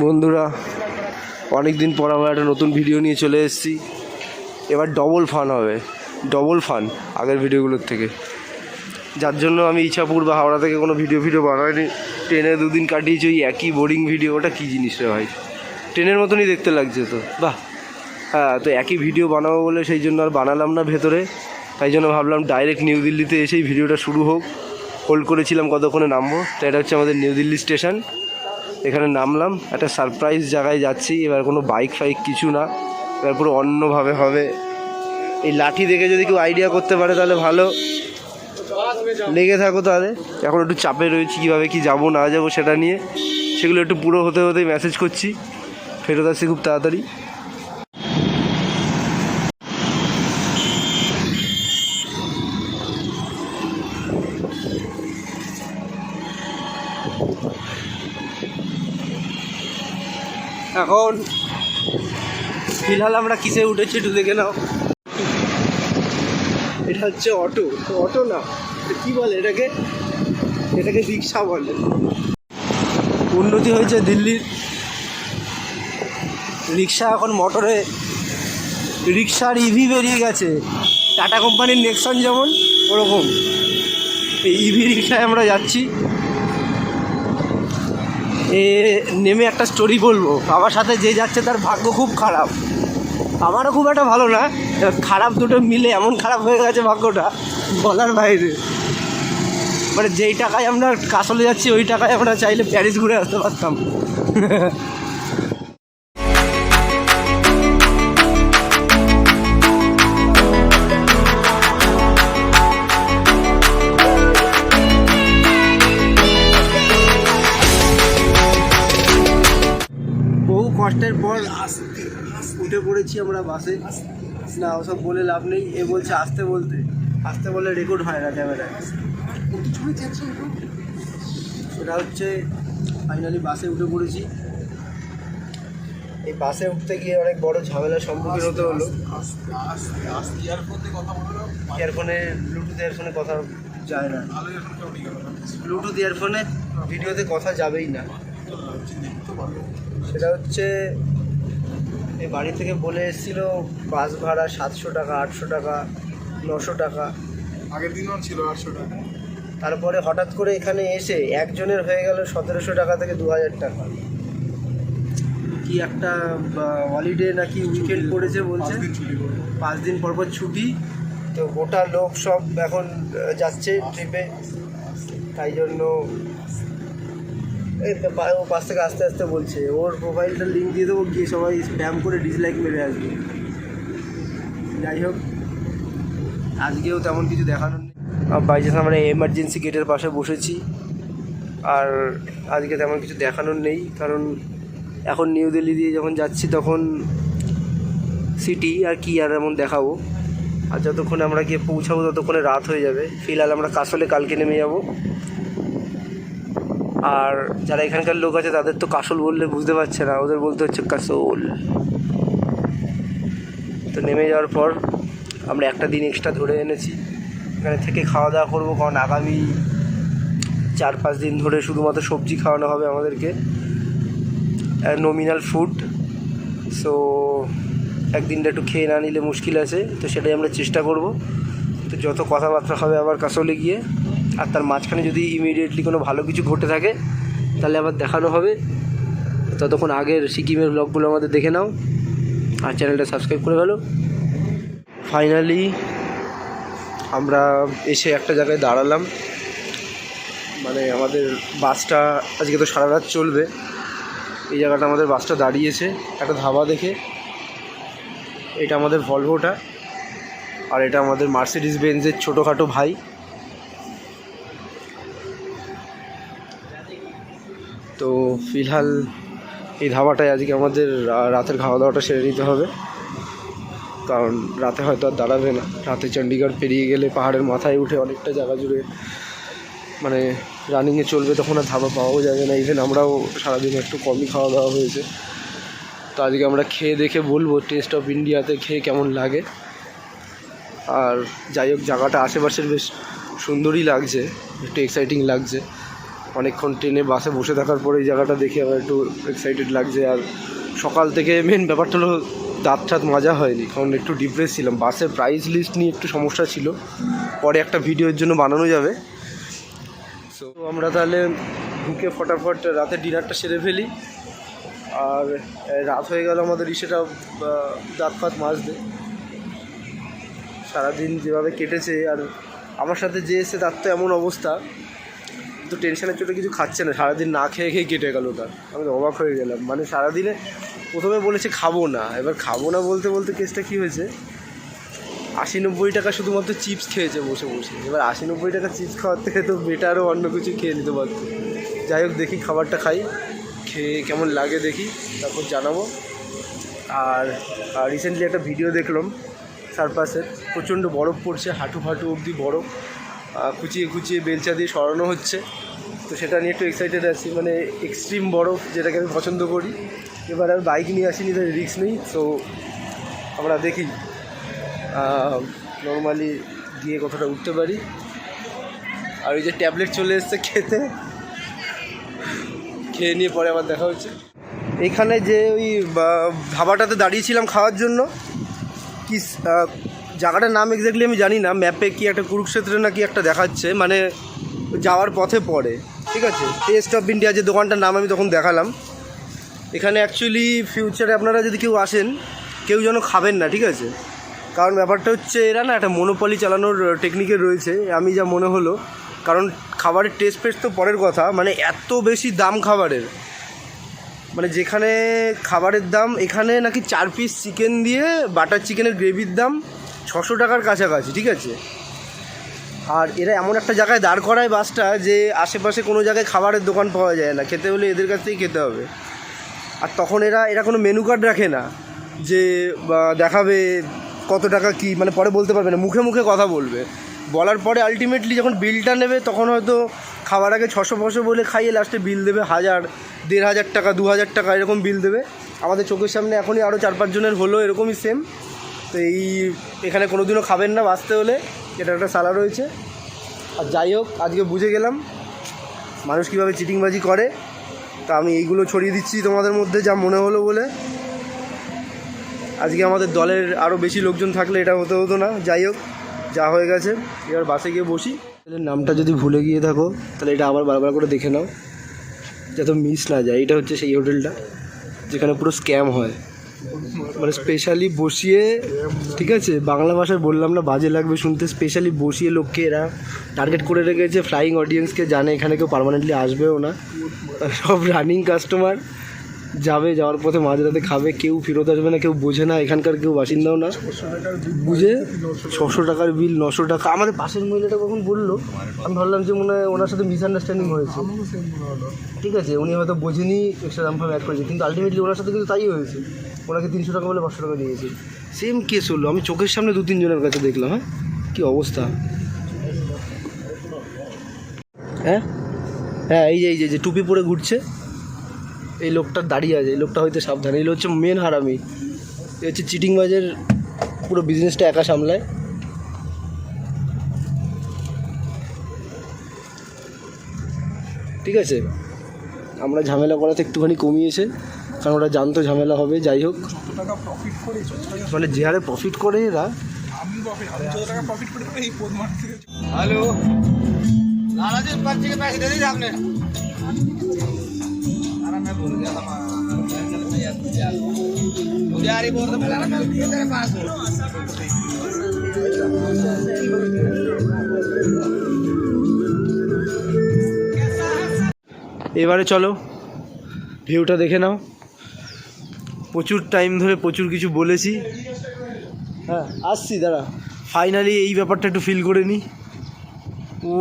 বন্ধুরা, অনেক দিন পর আবার একটা নতুন ভিডিও নিয়ে চলে এসেছি। এবার ডবল ফান হবে, ডবল ফান আগের ভিডিওগুলোর থেকে, যার জন্য আমি ইছাপুর বা হাওড়া থেকে কোনো ভিডিও বানাইনি। ট্রেনে দুদিন কাটিয়েছি ওই একই বোরিং ভিডিও। ওটা কী জিনিস রে ভাই, ট্রেনের মতনই দেখতে লাগছে তো। বাহ, হ্যাঁ, তো একই ভিডিও বানাবো বলে সেই জন্য আর বানালাম না ভেতরে। তাই জন্য ভাবলাম ডাইরেক্ট নিউ দিল্লিতে এসেই ভিডিওটা শুরু হোক। হোল্ড করেছিলাম কতক্ষণে নামবো। তো এটা হচ্ছে আমাদের নিউ দিল্লি স্টেশন। এখানে নামলাম, একটা সারপ্রাইজ জায়গায় যাচ্ছি। এবার কোনো বাইক ফাইক কিছু না, এবার পুরো অন্যভাবে হবে। এই লাঠি দেখে যদি কেউ আইডিয়া করতে পারে তাহলে ভালো, লেগে থাকো তাহলে। এখন একটু চাপে রয়েছি কীভাবে কি যাবো না যাবো সেটা নিয়ে। সেগুলো একটু পুরো হতে হতেই মেসেজ করছি, ফেরত আসছি খুব তাড়াতাড়ি। এখন ফিলহাল আমরা কিসে উঠেছি একটু দেখে নাও। এটা হচ্ছে অটো। তো অটো না, কি বলে এটাকে রিক্সা বলে। উন্নতি হয়েছে দিল্লির। রিক্সা এখন মোটরে, রিক্সার ইভি বেরিয়ে গেছে। টাটা কোম্পানির নেক্সন যেমন ওরকম এই ইভি রিক্সায় আমরা যাচ্ছি। নেমে একটা স্টোরি বলবো। আমার সাথে যে যাচ্ছে তার ভাগ্য খুব খারাপ, আমারও খুব একটা ভালো না। খারাপ দুটো মিলে এমন খারাপ হয়ে গেছে ভাগ্যটা, বলার বাইরে। মানে যেই টাকায় আমরা কাসলে যাচ্ছি ওই টাকায় আমরা চাইলে প্যারিস ঘুরে আসতে পারতাম। বহু কষ্টের পর উঠে পড়েছি আমরা বাসে। না, ওসব বলে লাভ নেই। এ বলছে আসতে বললে রেকর্ড হয় না ক্যামেরায়। সেটা হচ্ছে ফাইনালি বাসে উঠে পড়েছি। এই বাসে উঠতে গিয়ে অনেক বড় ঝামেলার সম্মুখীন হতে হলো। ইয়ারফোনে, ব্লুটুথ ইয়ারফোনে কথা যায় না। ব্লুটুথ ইয়ারফোনে ভিডিওতে কথা যাবেই না। সেটা হচ্ছে এই বাড়ি থেকে বলে এসেছিল বাস ভাড়া 700 টাকা, 800 টাকা, 900 টাকা। আগের দিনও ছিল 800 টাকা। তারপরে হঠাৎ করে এখানে এসে একজনের হয়ে গেল 1700 টাকা থেকে 2000 টাকা। কি একটা হলিডে নাকি উইকেন্ড পড়েছে বলছে, 5 দিন পর ছুটি। তো গোটা লোক সব এখন যাচ্ছে ট্রিপে। তাই জন্য ও পাশ থেকে আস্তে আস্তে বলছে ওর প্রোফাইলটার লিঙ্ক দিয়ে দেবো, গিয়ে সবাই স্প্যাম করে ডিসলাইক মেরে আসবে। যাই হোক, আজকেও তেমন কিছু দেখানোর নেই। বাইচান্স আমরা এমার্জেন্সি গেটের পাশে বসেছি। আর আজকে তেমন কিছু দেখানোর নেই, কারণ এখন নিউ দিল্লি দিয়ে যখন যাচ্ছি তখন সিটি আর কি আর এমন দেখাবো। আর যতক্ষণে আমরা গিয়ে পৌঁছাবো ততক্ষণে রাত হয়ে যাবে। ফিলহাল আমরা কাসলে কালকে নেমে যাব। আর যারা এখানকার লোক আছে তাদের তো কাসল বললে বুঝতে পারছে না, ওদের বলতে হচ্ছে কাসল। তো নেমে যাওয়ার পর আমরা একটা দিন এক্সট্রা ধরে এনেছি, এখানে থেকে খাওয়া দাওয়া করবো। কারণ আগামী 4-5 দিন ধরে শুধুমাত্র সবজি খাওয়ানো হবে আমাদেরকে, নমিনাল ফুড। সো একদিনটা একটু খেয়ে না নিলে মুশকিল আছে। তো সেটাই আমরা চেষ্টা করব। তো যত কথাবার্তা হবে আবার কাসলে গিয়ে, আর তার মাঝখানে যদি ইমিডিয়েটলি কোনো ভালো কিছু ঘটে থাকে তাহলে আবার দেখানো হবে। ততক্ষণ আগের সিকিমের ব্লগগুলো আমাদের দেখে নাও আর চ্যানেলটা সাবস্ক্রাইব করে ফেলো। ফাইনালি আমরা এসে একটা জায়গায় দাঁড়ালাম। মানে আমাদের বাসটা আজকে তো সারা রাত চলবে। এই জায়গাটা আমাদের বাসটা দাঁড়িয়েছে একটা ধাবা দেখে। এটা আমাদের ভলভোটা, আর এটা আমাদের মার্সিডিজ বেঞ্জের ছোটোখাটো ভাই। তো ফিলহাল এই ধাবাটায় আজকে আমাদের রাতের খাওয়া দাওয়াটা সেরে নিতে হবে, কারণ রাতে হয়তো আর দাঁড়াবে না। রাতে চণ্ডীগড় পেরিয়ে গেলে পাহাড়ের মাথায় উঠে অনেকটা জায়গা জুড়ে মানে রানিংয়ে চলবে, তখন আর ধাবা পাওয়াও যাবে না। ইভেন আমরাও সারাদিন একটু কমই খাওয়া দাওয়া হয়েছে। তো আজকে আমরা খেয়ে দেখে বলবো টেস্ট অফ ইন্ডিয়াতে খেয়ে কেমন লাগে। আর যাই হোক জায়গাটা আশেপাশের বেশ সুন্দরই লাগছে, একটু এক্সাইটিং লাগছে। অনেকক্ষণ ট্রেনে বাসে বসে থাকার পরে এই জায়গাটা দেখে আবার একটু এক্সাইটেড লাগছে। আর সকাল থেকে মেন ব্যাপারটা হলো দাঁত ঠাত মাজা হয়নি, কারণ একটু ডিপ্রেস ছিলাম। বাসের প্রাইস লিস্ট নিয়ে একটু সমস্যা ছিল, পরে একটা ভিডিওর জন্য বানানো যাবে। সো আমরা তাহলে ঢুকে ফটাফট রাতে ডিনারটা সেরে ফেলি। আর রাত হয়ে গেল আমাদের সেটা দাঁত ফাত মাজতে। সারাদিন যেভাবে কেটেছে, আর আমার সাথে যে এসে তার তো এমন অবস্থা, তো টেনশনের চোটে কিছু খাচ্ছে না, সারাদিন না খেয়ে খেয়ে কেটে গেল তার। আমি তো অবাক হয়ে গেলাম, মানে সারাদিনে প্রথমে বলেছে খাবো না, এবার খাবো না বলতে বলতে কেসটা কী হয়েছে, 80-90 টাকা শুধুমাত্র চিপস খেয়েছে বসে বসে। এবার 80-90 টাকা চিপস খাওয়ার থেকে তো বেটারও অন্য কিছু খেয়ে নিতে পারতো। যাই হোক দেখি খাবারটা খাই, খেয়ে কেমন লাগে দেখি, তারপর জানাবো। আর রিসেন্টলি একটা ভিডিও দেখলাম সার্পাসের, প্রচণ্ড বরফ পড়ছে, হাঁটু ফাটু অবধি বরফ, কুচিয়ে কুচিয়ে বেলচা দিয়ে সরানো হচ্ছে। তো সেটা নিয়ে একটু এক্সাইটেড আছি, মানে এক্সট্রিম বরফ যেটাকে আমি পছন্দ করি। এবার আর বাইক নিয়ে আসিনি, তাই রিস্ক নেই। সো আমরা দেখি নর্মালি গিয়ে কতটা উঠতে পারি। আর ওই যে ট্যাবলেট চলে এসছে খেয়ে নিয়ে পরে আবার দেখা হচ্ছে। এইখানে যে ওই ধাবাটাতে দাঁড়িয়েছিলাম খাওয়ার জন্য, কি জায়গাটার নাম এক্স্যাক্টলি আমি জানি না, ম্যাপে কি একটা কুরুক্ষেত্রে না কি একটা দেখাচ্ছে, মানে যাওয়ার পথে পড়ে, ঠিক আছে। টেস্ট অফ ইন্ডিয়া যে দোকানটার নাম আমি তখন দেখালাম। এখানে অ্যাকচুয়ালি ফিউচারে আপনারা যদি কেউ আসেন, কেউ যেন খাবেন না, ঠিক আছে। কারণ ব্যাপারটা হচ্ছে এরা না একটা মনোপলি চালানোর টেকনিকে রয়েছে, আমি যা মনে হলো। কারণ খাবারের টেস্ট ফেস্ট তো পরের কথা, মানে এত বেশি দাম খাবারের, মানে যেখানে খাবারের দাম এখানে নাকি 4 পিস চিকেন দিয়ে বাটার চিকেনের গ্রেভির দাম 600 টাকার কাছাকাছি, ঠিক আছে। আর এরা এমন একটা জায়গায় দাঁড় করায় বাসটা, যে আশেপাশে কোনো জায়গায় খাবারের দোকান পাওয়া যায় না, খেতে হলে এদের কাছ থেকেই খেতে হবে। আর তখন এরা কোনো মেনু কার্ড রাখে না, যে দেখাবে কত টাকা কি, মানে পরে বলতে পারবে না, মুখে মুখে কথা বলবে। বলার পরে আলটিমেটলি যখন বিলটা নেবে, তখন হয়তো খাবার আগে 600-500 বলে খাইয়ে লাস্টে বিল দেবে 1000, 1500 টাকা, 2000 টাকা এরকম বিল দেবে। আমাদের চোখের সামনে এখনই আরও 4-5 জনের হলো এরকমই সেম। তো এখানে কোনো দিনও খাবেন না বাঁচতে হলে, এটা একটা সালা রয়েছে। আর যাই হোক আজকে বুঝে গেলাম মানুষ কীভাবে চিটিংবাজি করে, তা আমি এইগুলো ছড়িয়ে দিচ্ছি তোমাদের মধ্যে যা মনে হলো বলে। আজকে আমাদের দলের আরও বেশি লোকজন থাকলে এটা হতো না। যাই হোক যা হয়ে গেছে, এবার বাসে গিয়ে বসি। তাহলে নামটা যদি ভুলে গিয়ে থাকো তাহলে এটা আবার বারবার করে দেখে নাও, যাতে মিস না যায়। এটা হচ্ছে সেই হোটেলটা যেখানে পুরো স্ক্যাম হয়, মানে স্পেশালি বসিয়ে, ঠিক আছে, বাংলা ভাষায় বললাম না, বাজে লাগবে শুনতে। স্পেশালি বসিয়ে লোককে এরা টার্গেট করে রেখেছে, ফ্লাইং অডিয়েন্সকে, জানে এখানে কেউ পার্মানেন্টলি আসবেও না, সব রানিং কাস্টমার যাবে, যাওয়ার পথে মাঝরাতে খাবে, কেউ ফেরত আসবে না, কেউ বোঝে না, এখানকার কেউ বাসিন্দাও না, বুঝে 600 টাকার বিল, 900 টাকা। আমাদের পাশের মহিলাটা কখন বললো, আমি ভাবলাম যে মনে হয় ওনার সাথে মিসআন্ডারস্ট্যান্ডিং হয়েছে, ঠিক আছে, উনি হয়তো বোঝেনি, এক্সট্রা দাম অ্যাড করেছে, কিন্তু আলটিমেটলি ওনার সাথে কিন্তু তাই হয়েছে। ওনাকে 300 টাকা বলে 500 টাকা দিয়েছে, সেম কেস হলো। আমি চোখের সামনে 2-3 জনের কাছে দেখলাম। হ্যাঁ, কী অবস্থা। হ্যাঁ, এই যে টুপি পরে ঘুরছে, এই লোকটা দাঁড়িয়ে আছে, এই লোকটা হয়তো সাবধান, এই হচ্ছে মেন হারামি, এই হচ্ছে চিটিংবাজের পুরো বিজনেসটা একা সামলায়। ঠিক আছে, আমরা ঝামেলা করাতে একটুখানি কমিয়েছে, কারণ ওরা জানতো ঝামেলা হবে। যাই হোক, মানে যে হারে প্রফিট করে এরা, হ্যালো এবারে চলো ভিউটা দেখে নাও। প্রচুর টাইম ধরে প্রচুর কিছু বলেছি, হ্যাঁ আসছি, দাঁড়া, ফাইনালি এই ব্যাপারটা একটু ফিল করে নিই। ও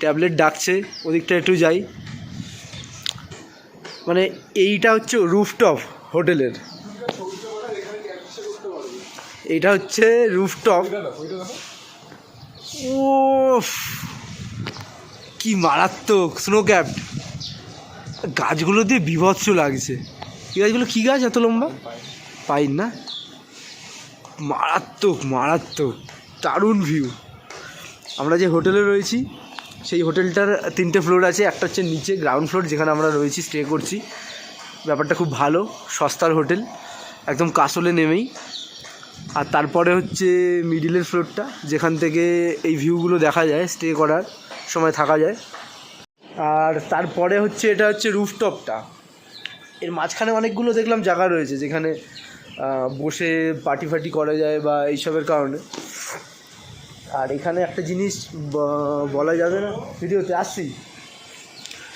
ট্যাবলেট ডাকছে, ওদিকটা একটু যাই। মানে এইটা হচ্ছে রুফটপ হোটেলের, এইটা হচ্ছে রুফটপ। ও কি মারাত্মক স্নো ক্যাপড, গাছগুলো দিয়ে বিভৎস লাগছে। এই গাছগুলো কী গাছ এত লম্বা? পাইন না? মারাত্মক মারাত্মক দারুণ ভিউ। আমরা যে হোটেলে রয়েছি সেই হোটেলটার 3টে ফ্লোর আছে, একটা হচ্ছে নিচে গ্রাউন্ড ফ্লোর যেখানে আমরা রয়েছি, স্টে করছি। ব্যাপারটা খুব ভালো, সস্তার হোটেল, একদম কাসলে নেমেই। আর তারপরে হচ্ছে মিডিলের ফ্লোরটা, যেখান থেকে এই ভিউগুলো দেখা যায়, স্টে করার সময় থাকা যায়। আর তারপরে হচ্ছে এটা হচ্ছে রুফটপটা। এর মাঝখানে অনেকগুলো দেখলাম জায়গা রয়েছে যেখানে বসে পার্টি ফার্টি করা যায় বা এইসবের কারণে। আর এখানে একটা জিনিস বলা যাবে না, ভিডিওতে আসছি,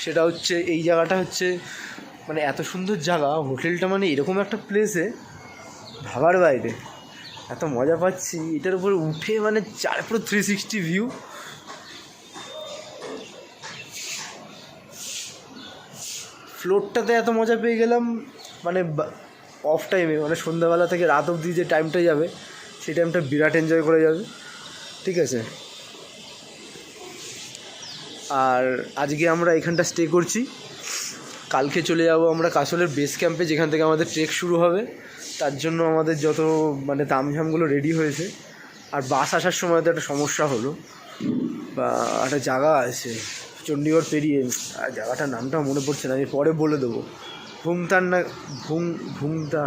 সেটা হচ্ছে এই জায়গাটা হচ্ছে মানে এত সুন্দর জায়গা, হোটেলটা মানে এরকম একটা প্লেসে ভাবার বাইরে, এত মজা পাচ্ছি এটার উপর উঠে, মানে পুরো 360 ভিউ। ফ্লোরটাতে এত মজা পেয়ে গেলাম, মানে অফ টাইমে, মানে সন্ধ্যাবেলা থেকে রাত অবধি যে টাইমটা যাবে সেই টাইমটা বিরাট এনজয় করা যাবে, ঠিক আছে। আর আজকে আমরা এখানটা স্টে করছি, কালকে চলে যাব আমরা কাসলের বেস ক্যাম্পে, যেখান থেকে আমাদের ট্রেক শুরু হবে। তার জন্য আমাদের যত মানে তামঝামগুলো রেডি হয়েছে। আর বাস আসার সময় তো একটা সমস্যা হলো, বা একটা জায়গা আছে চণ্ডীগড় পেরিয়ে, আর জায়গাটার নামটা মনে পড়ছে না, আমি পরে বলে দেবো। ভুমতার না ভুমতা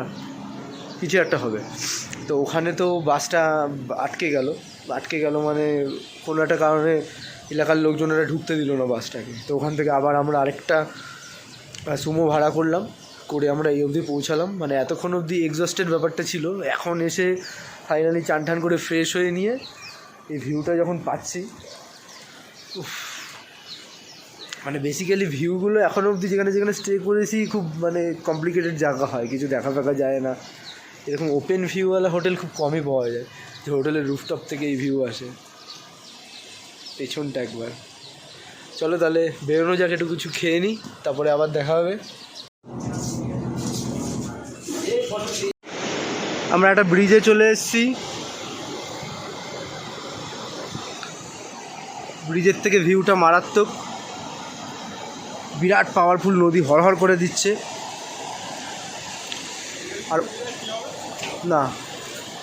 কিছু একটা হবে। তো ওখানে তো বাসটা আটকে গেল মানে কোনো একটা কারণে এলাকার লোকজনেরা ঢুকতে দিল না বাসটাকে। তো ওখান থেকে আবার আমরা আরেকটা সুমো ভাড়া করলাম, করে আমরা এই অবধি পৌঁছালাম। মানে এতক্ষণ অবধি এক্সস্টেড ব্যাপারটা ছিল, এখন এসে ফাইনালি চান টান করে ফ্রেশ হয়ে নিয়ে এই ভিউটা যখন পাচ্ছি, মানে বেসিক্যালি ভিউগুলো এখন অবধি যেখানে যেখানে স্টে করেছি খুব মানে কমপ্লিকেটেড জায়গা হয়, কিছু দেখা ফাঁকা যায় না। এরকম ওপেন ভিউওয়ালা হোটেল খুব কমই পাওয়া যায়, যে হোটেলের রুফটপ থেকে এই ভিউ আসে। পেছনটা একবার চলো তাহলে বেরোনো যাক, একটু কিছু খেয়ে নিই, তারপরে আবার দেখা হবে। আমরা একটা ব্রিজে চলে এসেছি, ব্রিজের থেকে ভিউটা মারাত্মক, বিরাট পাওয়ারফুল নদী হরহর করে দিচ্ছে। আর না,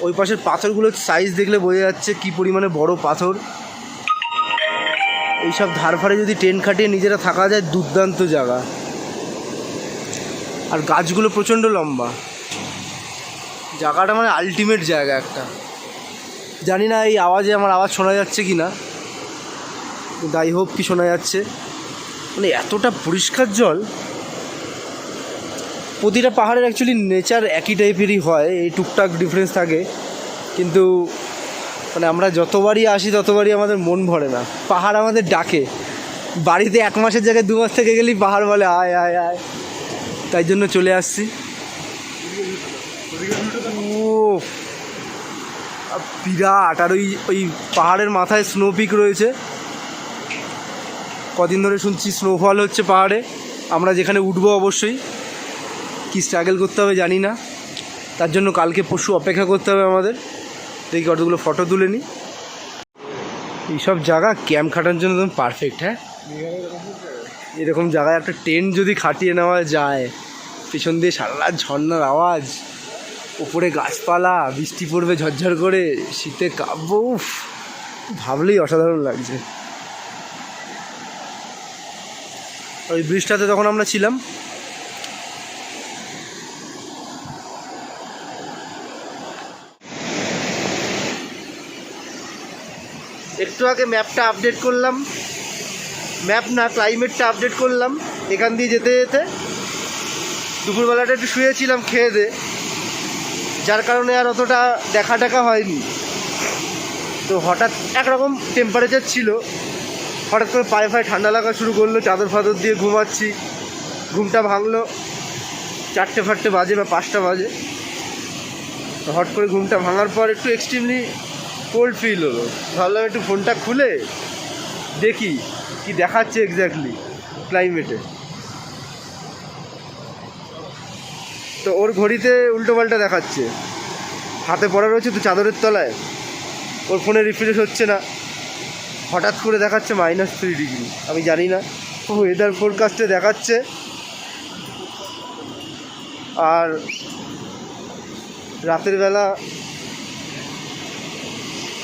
ওই পাশের পাথরগুলোর সাইজ দেখলে বোঝা যাচ্ছে কী পরিমাণে বড় পাথর। এইসব ধারফারে যদি টেন্ট খাটিয়ে নিজেরা থাকা যায়, দুর্দান্ত জায়গা। আর গাছগুলো প্রচণ্ড লম্বা, জায়গাটা মানে আলটিমেট জায়গা একটা। জানি না এই আওয়াজে আমার আওয়াজ শোনা যাচ্ছে কি না, যাই হোক কি শোনা যাচ্ছে, মানে এতটা পরিষ্কার জল। প্রতিটা পাহাড়ের অ্যাকচুয়ালি নেচার একই টাইপেরই হয়, এই টুকটাক ডিফারেন্স থাকে, কিন্তু মানে আমরা যতবারই আসি ততবারই আমাদের মন ভরে না। পাহাড় আমাদের ডাকে, বাড়িতে 1 মাসের জায়গায় 2 মাস থেকে গেলেই পাহাড় বলে আয় আয় আয়, তাই জন্য চলে আসছি। ও বিরাট! আর ওই পাহাড়ের মাথায় স্নো পিক রয়েছে, কদিন ধরে শুনছি স্নোফল হচ্ছে পাহাড়ে। আমরা যেখানে উঠবো অবশ্যই, কি স্ট্রাগল করতে হবে জানি না, তার জন্য কালকে পরশু অপেক্ষা করতে হবে আমাদের। দেখি কতগুলো ফটো তুলে নিই। এইসব জায়গা ক্যাম্প খাটার জন্য একদম পারফেক্ট। হ্যাঁ, এরকম জায়গায় একটা টেন্ট যদি খাটিয়ে নেওয়া যায়, পেছন দিয়ে সারা রাত ঝর্নার আওয়াজ, ওপরে গাছপালা, বৃষ্টি পড়বে ঝরঝর করে, শীতে কাঁপবো, ভাবলেই অসাধারণ লাগছে। ওই ব্রিজটাতে তখন আমরা ছিলাম, একটু আগে ম্যাপটা আপডেট করলাম, ম্যাপ না ক্লাইমেটটা আপডেট করলাম এখান দিয়ে যেতে যেতে। দুপুরবেলাটা একটু শুয়েছিলাম খেয়ে দে, যার কারণে আর অতটা দেখা হয়নি। তো হঠাৎ একরকম টেম্পারেচার ছিল, হঠাৎ করে পায়ে ঠান্ডা লাগা শুরু করলো, চাদর ফাদর দিয়ে ঘুমাচ্ছি, ঘুমটা ভাঙলো 4টে বাজে বা 5টা বাজে। হট করে ঘুমটা ভাঙার পর একটু এক্সট্রিমলি কোল্ড ফিল হলো, ভাবলাম একটু ফোনটা খুলে দেখি কি দেখাচ্ছে এক্স্যাক্টলি ক্লাইমেটে। তো ওর ঘড়িতে উল্টোপাল্টা দেখাচ্ছে, হাতে পড়া রয়েছে তো চাদরের তলায়, ওর ফোনে রিফ্রেশ হচ্ছে না, হঠাৎ করে দেখাচ্ছে -3 ডিগ্রি। আমি জানি না, ওয়েদার ফোরকাস্টে দেখাচ্ছে। আর রাতের বেলা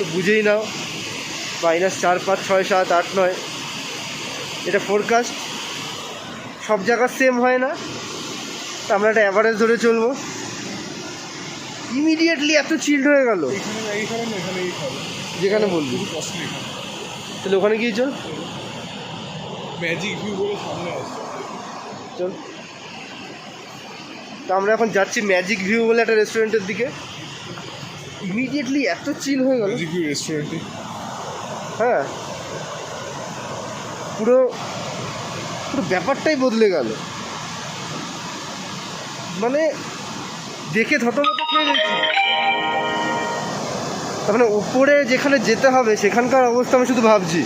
তো বুঝেই নাও, -4, 5, 6, 7, 8, 9 এটা ফোরকাস্ট। সব জায়গা সেম হয় না, তো আমরা একটা অ্যাভারেজ ধরে চলবো। ইমিডিয়েটলি এত চিল্ড হয়ে গেল। যেখানে বলবি তাহলে ওখানে গিয়ে চল, ম্যাজিক ভিউ বলে সামনে আসছে। চল। তো আমরা এখন যাচ্ছি ম্যাজিক ভিউ বলে একটা রেস্টুরেন্টের দিকে। ইমিডিয়েটলি এত চিল হয়ে গেল। ম্যাজিক ভিউ রেস্টুরেন্টে হ্যাঁ, পুরো পুরো ব্যাপারটাই বদলে গেল। মানে দেখে থতমত খেয়ে গেছি। তার মানে উপরে যেখানে যেতে হবে সেখানকার অবস্থা আমি শুধু ভাবছি।